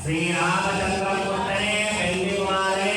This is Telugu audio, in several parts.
श्रीरामचंद्रमूर्तये पेण्डिकुमारे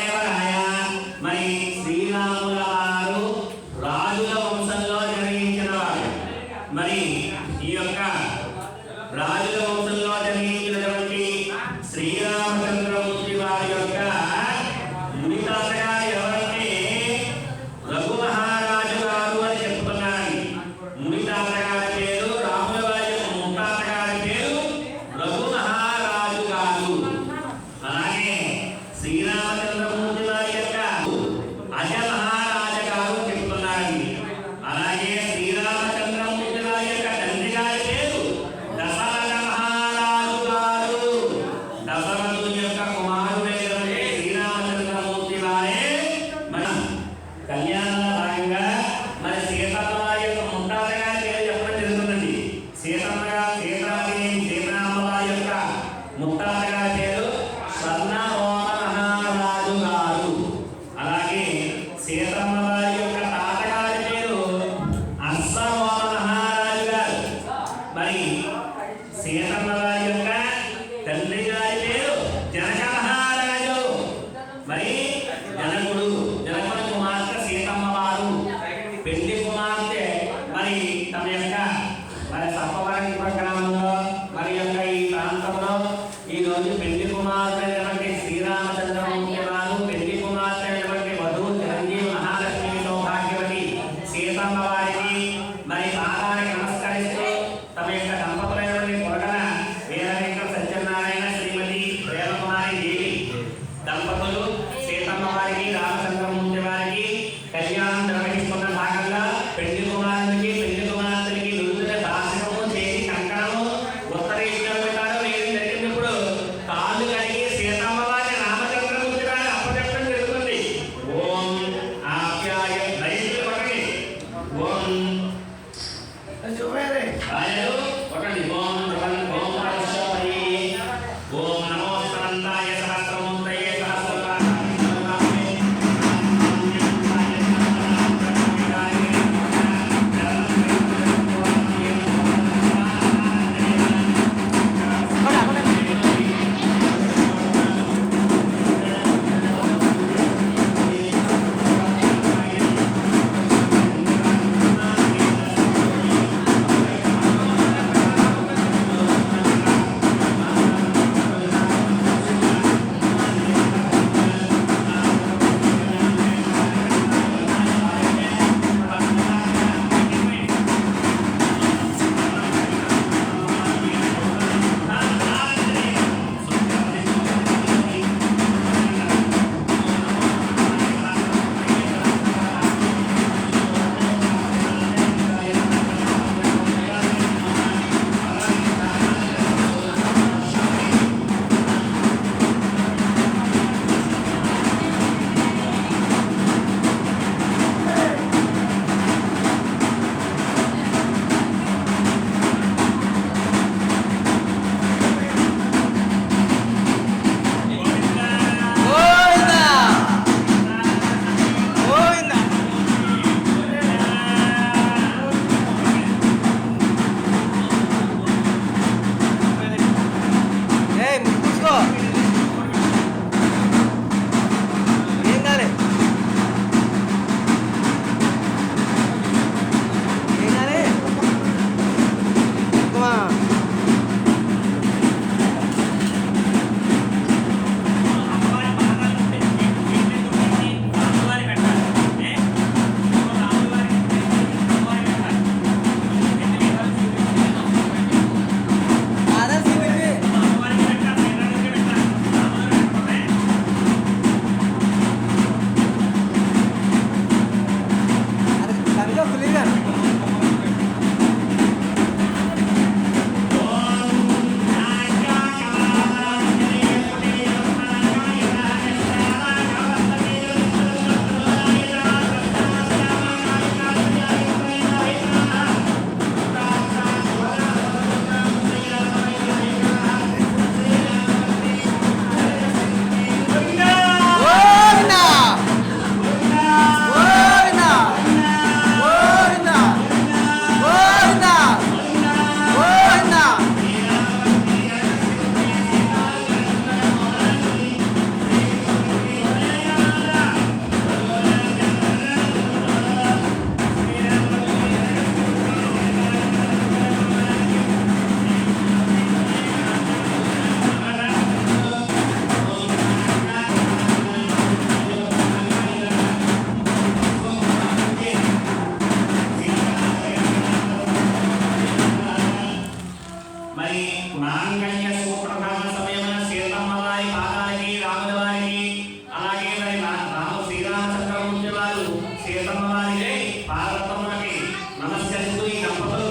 సీతమ్మవారికి పార్వతమ్మకి నమస్కరిస్తూ ఈ దంపతులు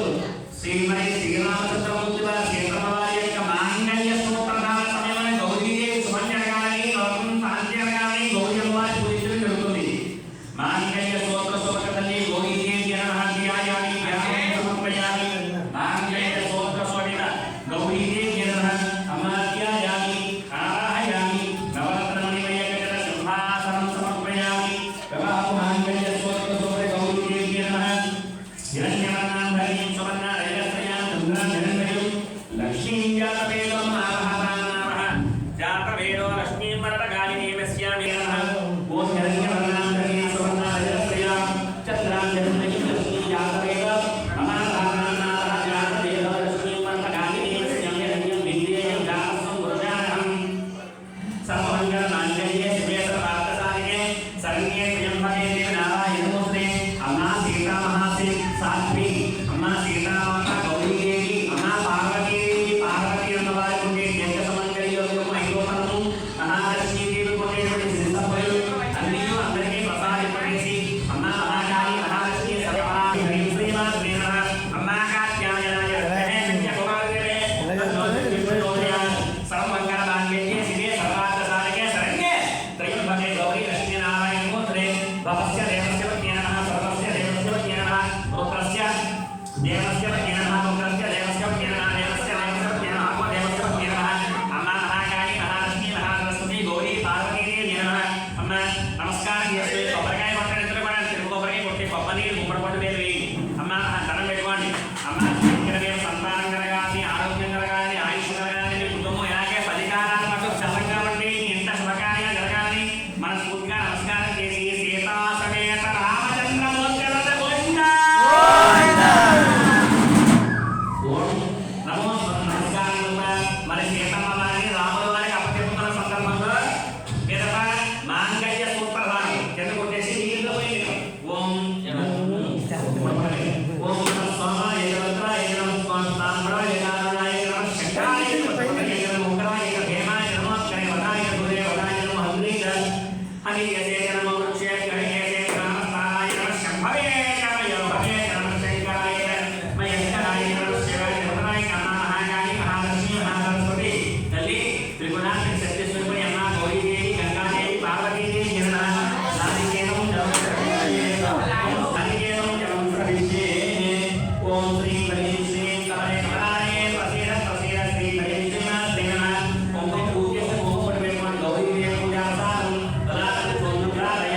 శ్రీమతి శ్రీరామచంద్రమూర్తి వారి సీతమ్మవారి యొక్క మాంగళ్య సూత్రధారణ సమయంలో గౌరీదేవి సుమన్యగాని లోకం శాంతిగాని గౌరీ అమ్మవారి పూజలు జరుగుతుంది. మాంగళ్య సూత్ర శోభకతల్లి గౌరీదేవి జనహాధ్యాయాన్ని సమర్పయామి. మాంగళ్య సూత్ర శోభిత గౌరీదేవి అమాధ్యాయామి ఆరాహయామి. నవరత్నమణిమయ గజల సింహాసనం సమర్పయామి. వివాహ మాంగళ్య సూత్ర శోభిత గౌరీదేవి హిరణ్యవర్ణాం ధరీం సువర్ణరజస్రయాం చంద్రాం జగన్మయం లక్ష్మీం జాతవేదం ఆవహతానామః జాతవేదో లక్ష్మీం వరదగాలినీ వస్యామి నమః. ఓం హిరణ్యవర్ణాం ధరీం సువర్ణరజస్రయాం చంద్రాం జగన్మయం లక్ష్మీం జాతవేదో అమాధానానామః జాతవేదో లక్ష్మీం వరదగాలినీ వస్యామి హిరణ్యం విద్యేయం జాతస్వం గురుజానహం. సర్వమంగళ మాంగళ్యే శివే సర్వార్థసాధికే శరణ్యే త్ర్యంబకే దేవి నారాయణమూర్తే. అమ్మా సీతామహాసి సాధ్వి, అమ్మా సీతామాత గౌరీదేవి, అమ్మా పార్వతీదేవి, పార్వతీ అమ్మవారి ఉండే జగ సమంగళియోగము ఐరోపణము మహాలక్ష్మీదేవి ఉండేటువంటి సిద్ధపలు అన్నీ అందరికీ ప్రసాదింపజేసి అమ్మా మహాకాళి మహాలక్ష్మి సర్వమా హ్రీం శ్రీమాత్రే నమః. అమ్మా కాత్యాయనాయ కుమారదేవే సర్వమంగళ మాంగళ్యే శివే సర్వార్థసాధికే శరణ్యే త్రయంబకే గౌరీ లక్ష్మీ నారాయణమూర్తే. భవస్య దేవస్య పత్న్యే నమః. సర్వస్య దేవస్య పత్న్యే నమః. పుత్రస్య దేవస్య పత్న్యే నమః. పుత్రస్య దేవస్య పత్న్యే నమః. దేవస్య పత్న్యే నమః. దేవస్య పత్న్యే నమః. అమ్మా మహాకాళి మహాలక్ష్మి మహాసరస్వతి గౌరీ పార్వతీదేవి నమః. అమ్మ నమస్కారం చేసి కొబ్బరికాయ కొట్టండి. ఇద్దరు కూడా తిరుగు కొబ్బరికాయ కొట్టి కొబ్బరి గుమ్మడి పండు మీద వేయండి. అమ్మ దండం పెట్టుకోండి. అమ్మ ఇక్కడ మేము సంతానం కలగాలి, ఆరోగ్యం కలగాలి, ఆయుష్ కలగాలి, మీ కుటుంబం ఇలాగే 10 కాలాల పాటు చల్లగా ఉండి మీ ఇంట శుభకార్యాలు జరగాలని మనస్ఫూర్తిగా నమస్కారం చేసి సీతా సమేత రామచంద్రమూర్తి వద్ద గోవిందా ఓం నమో నమస్కారం. మరి సీతమ్మ వారిని రాముల వారికి అప్పచెప్పుకున్న సందర్భంలో పిదప మాంగళ్య సూత్రధారణ కింద కొట్టేసి నీళ్ళు పోయి ఓం ఓం సోమాయ ఏకవత్రాయ నమః. తామ్రాయ ఏకారుణాయ నమః. శంకరాయ నమః. ముఖరాయ భీమాయ నమః. కరేవదాయ గురేవదాయ నమః. హంద్రీక హరియసే నమః. వృక్షేకరేయసే నమః. నమః శంభవే నమః. యోభవే నమః. శంకరాయ మయంకరాయ నమః. శివాయ నమః. అమ్మా మహాకాళి మహాలక్ష్మి మహాసరస్వతి తల్లి త్రిగుణాత్మిక సత్యస్వరూపిణి అమ్మా గౌరీదేవి గంగాదేవి పార్వతీదేవి నమః. నారికేయం జలం ప్రవిశే. ఓం శ్రీ హరి శ్రీ కమలే కమలాయ ప్రసీద ప్రసీద శ్రీ హరి శ్రీమాత్రే నమః. ఓం పూజ్యస్య పూజ పెట్టుకోండి. గౌరీదేవి పూజాసారం తదాత్ సోమగ్రాయ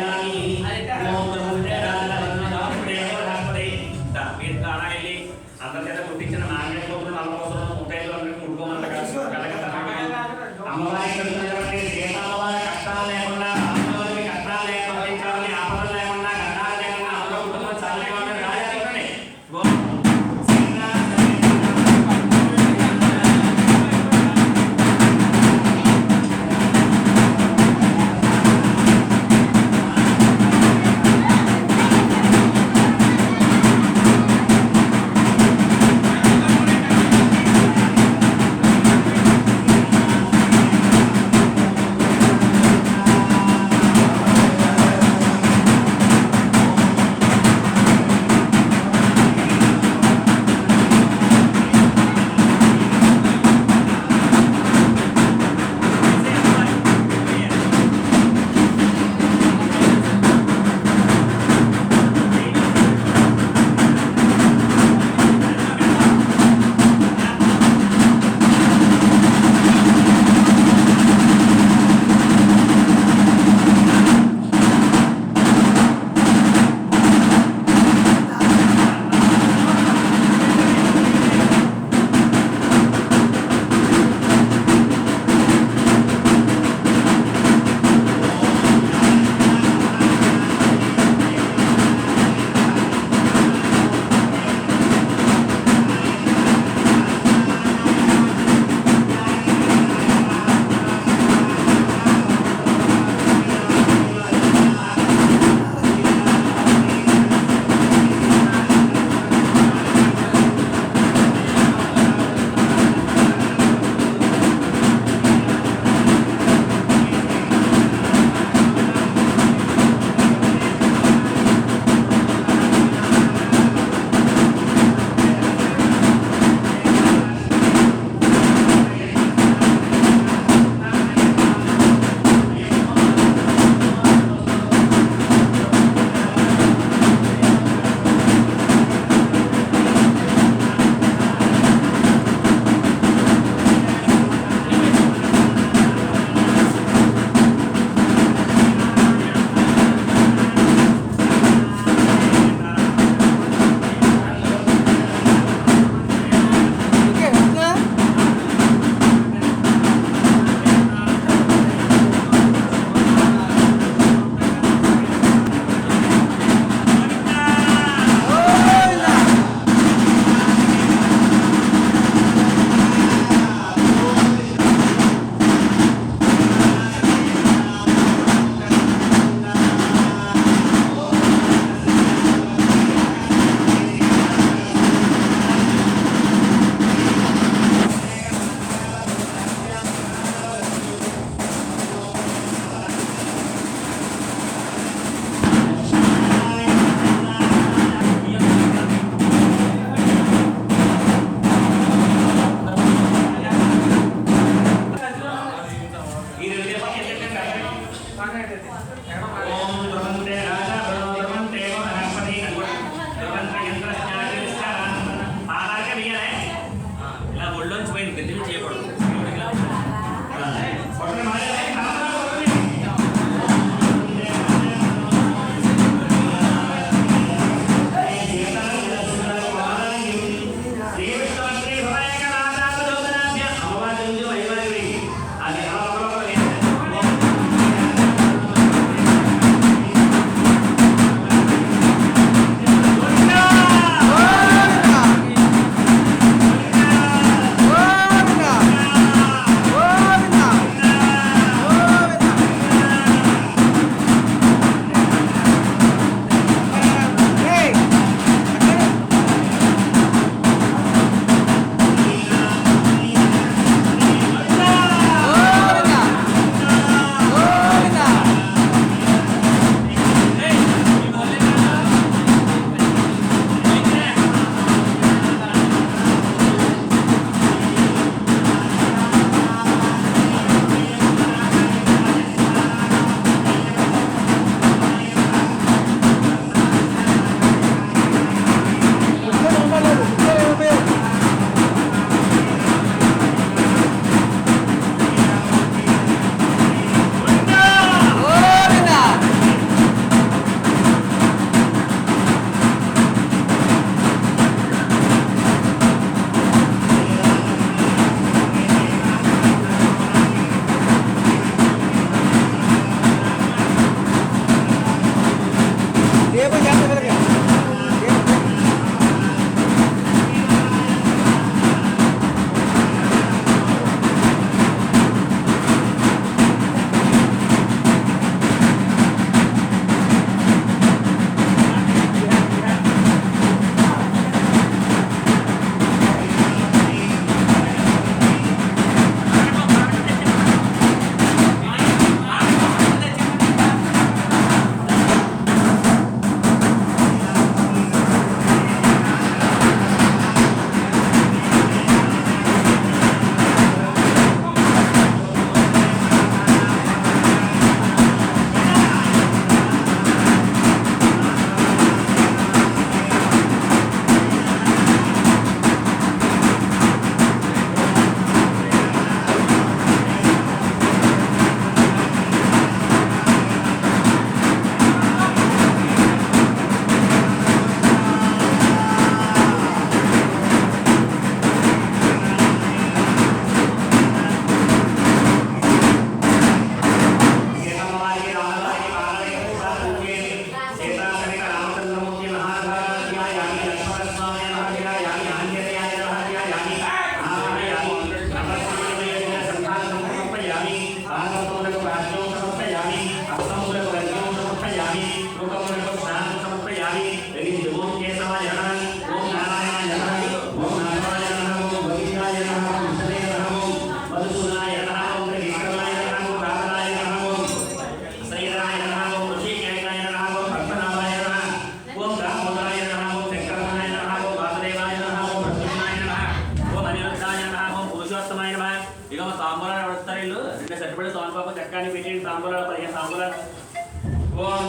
ఓం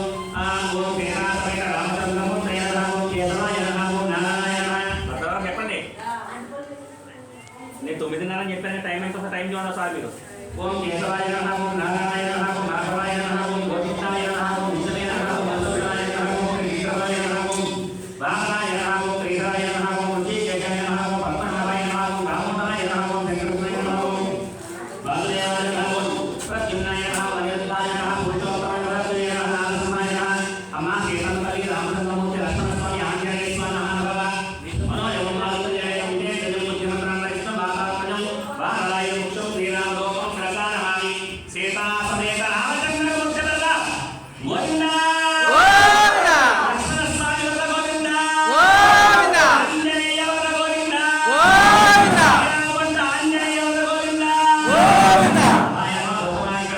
ఓం వేదాసమైన రామచంద్రమూర్తి నమః ఓం కేశవాయ నమః ఓం నారాయణ నమః. తర్వాత చెప్పండి. నేను 9:30 అని చెప్పాను. టైం ఎంత టైం చూడండి సార్ మీరు. ఓం కేశవాయ నమః ఓం నారాయణ నమః ఓం మాధవాయ నమః ఓం గోవిందాయ నమః ఓం విష్ణవే నమః ఓం మధుసూదనాయ నమః ఓం శ్రీధరాయ నమః ఓం వామనాయ నమః ఓం శ్రీధరాయ నమః ఓం ఋషికేశాయ నమః ఓం పద్మనాభాయ నమః ఓం రామోదరాయ నమః ఓం వెంకటరమణాయ నమః ఓం వాసుదేవాయ నమః ఓం ప్రద్యుమ్నాయ నమః ఓం అనిరుద్ధాయ నమః పురుషోత్తమాయ నమః నరసింహాయ నమః అమ్మా సీతంతల్లి రామచంద్రమూర్తి లక్ష్మణస్వామి ఆంజనేయ స్వామి నమః నమః మనోజవం ఆలోచనయ ఉంటే జగన్ముఖ్యమంత్రం కృష్ణ భాషాత్మజం వానరాయ ముఖ్యం శ్రీరామలోకం ప్రసారమామి సీతా సమేత రామచంద్రమూర్తి వల్ల గోవిందా గోవిందా లక్ష్మణస్వామి వల్ల గోవిందా గోవిందా ఆంజనేయ వల్ల గోవిందా గోవిందా రామవంత ఆంజనేయ వల్ల గోవిందా గోవిందా ఆయన భగవాన్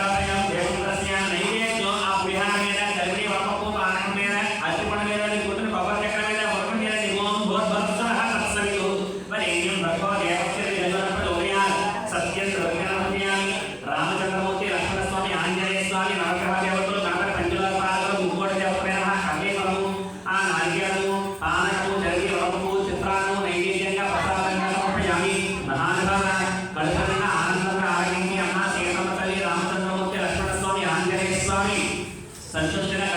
దేవతస్య నైవేద్యం ఆ పులిహార మీద కలిపి వరపప్పు పానకం మీద అరటిపండు మీద కూర్చుని కొబ్బరి చక్కెర మీద వరకం మీద నిమోం భోద్భత్సః తత్సవితు వరేణ్యం భగవో దేవస్య జగన్నపతి ఉదయాన్ సత్యం ద్రవ్యనామయామి రామచంద్రమూర్తి లక్ష్మణస్వామి ఆంజనేయ స్వామి నవగ్రహ దేవతలు గణపతి పంచలోకపాలకులు ముక్కోటి దేవతలైన కర్మీఫలము ఆ నారికేళము పానకము జరిగి వరపప్పు చిత్రాలను నైవేద్యంగా ప్రసాదంగా సమర్పయామి మహానుభావ కడుపున ఆనందంగా ఆరోగ్యంగా అమ్మ సీతమ్మ తల్లి రామచంద్రమూర్తి లక్ష్మణస్వామి ఆంజనేయ స్వామి సంతుష్టిగా